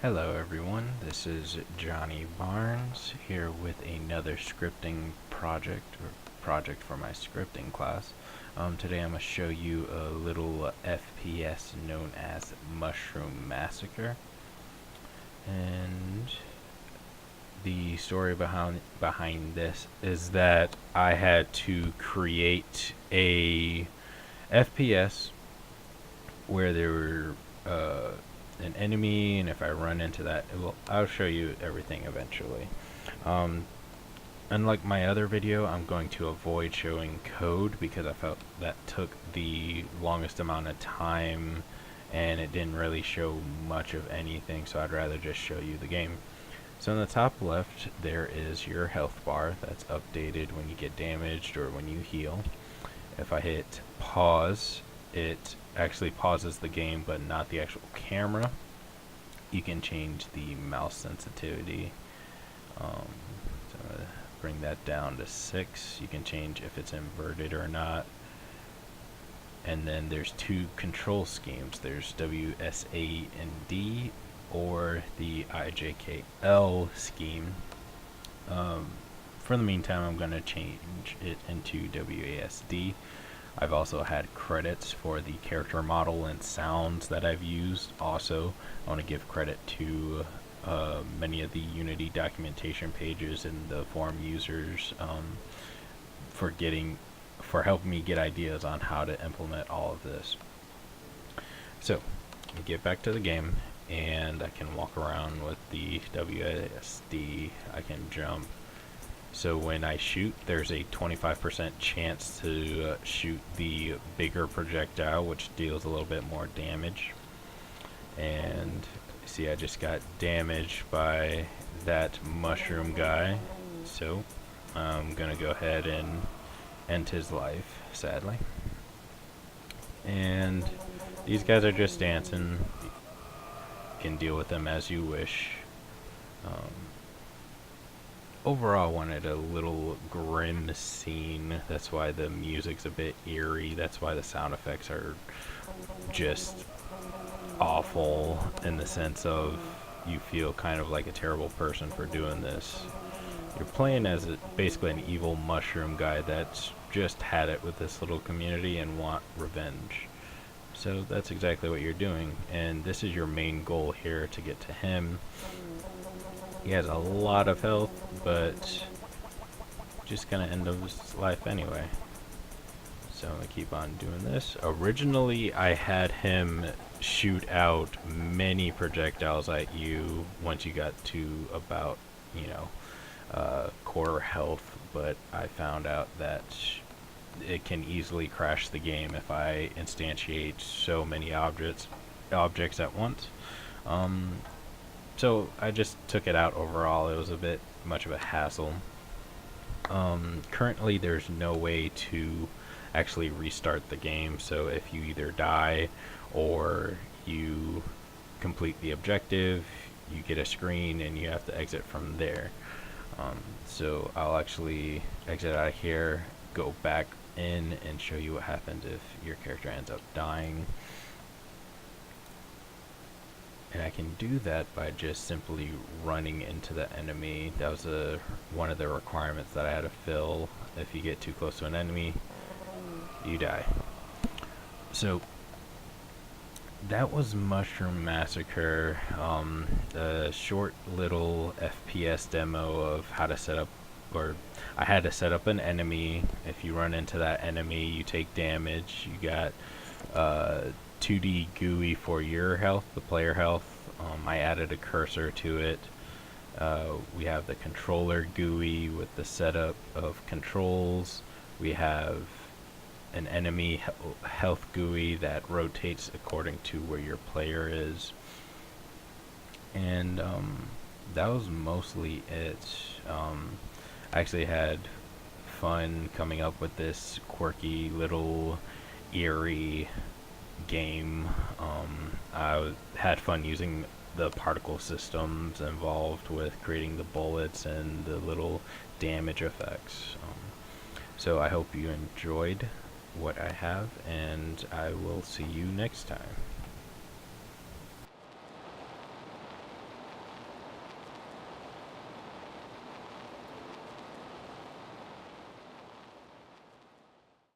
Hello everyone, this is Johnny Barnes here with another scripting project for my scripting class. Today I'm going to show you a little FPS known as Mushroom Massacre. And the story behind this is that I had to create a FPS where there were an enemy, and if I run into that, I'll show you everything eventually. Unlike my other video, I'm going to avoid showing code because I felt that took the longest amount of time and it didn't really show much of anything, so I'd rather just show you the game. So in the top left there is your health bar that's updated when you get damaged or when you heal. If I hit pause, it actually pauses the game but not the actual camera. You can change the mouse sensitivity, so bring that down to 6. You can change if it's inverted or not. And then there's two control schemes. There's WSA and D or the IJKL scheme. For the meantime, I'm going to change it into WASD. I've also had credits for the character model and sounds that I've used. Also, I want to give credit to many of the Unity documentation pages and the forum users for helping me get ideas on how to implement all of this. So, let me get back to the game, and I can walk around with the WASD. I can jump. So when I shoot, there's a 25% chance to shoot the bigger projectile, which deals a little bit more damage. And see, I just got damaged by that mushroom guy, so I'm gonna go ahead and end his life, sadly. And these guys are just dancing. You can deal with them as you wish. Overall, I wanted a little grim scene. That's why the music's a bit eerie. That's why the sound effects are just awful, in the sense of you feel kind of like a terrible person for doing this. You're playing as basically an evil mushroom guy that's just had it with this little community and want revenge. So that's exactly what you're doing, and this is your main goal here, to get to him. He has a lot of health, but just gonna end his life anyway. So I'm gonna keep on doing this. Originally, I had him shoot out many projectiles at you once you got to about, quarter health, but I found out that it can easily crash the game if I instantiate so many objects at once. So I just took it out overall. It was a bit much of a hassle. Currently there's no way to actually restart the game, so if you either die or you complete the objective, you get a screen and you have to exit from there. So I'll actually exit out of here, go back in, and show you what happens if your character ends up dying. And I can do that by just simply running into the enemy. That was one of the requirements that I had to fill. If you get too close to an enemy, you die. So that was Mushroom Massacre, a short little FPS demo of how to set up, or I had to set up an enemy. If you run into that enemy, you take damage. You got 2D GUI for your health, the player health. I added a cursor to it. We have the controller GUI with the setup of controls. We have an enemy health GUI that rotates according to where your player is. And that was mostly it. I actually had fun coming up with this quirky little eerie game. I had fun using the particle systems involved with creating the bullets and the little damage effects. So I hope you enjoyed what I have, and I will see you next time.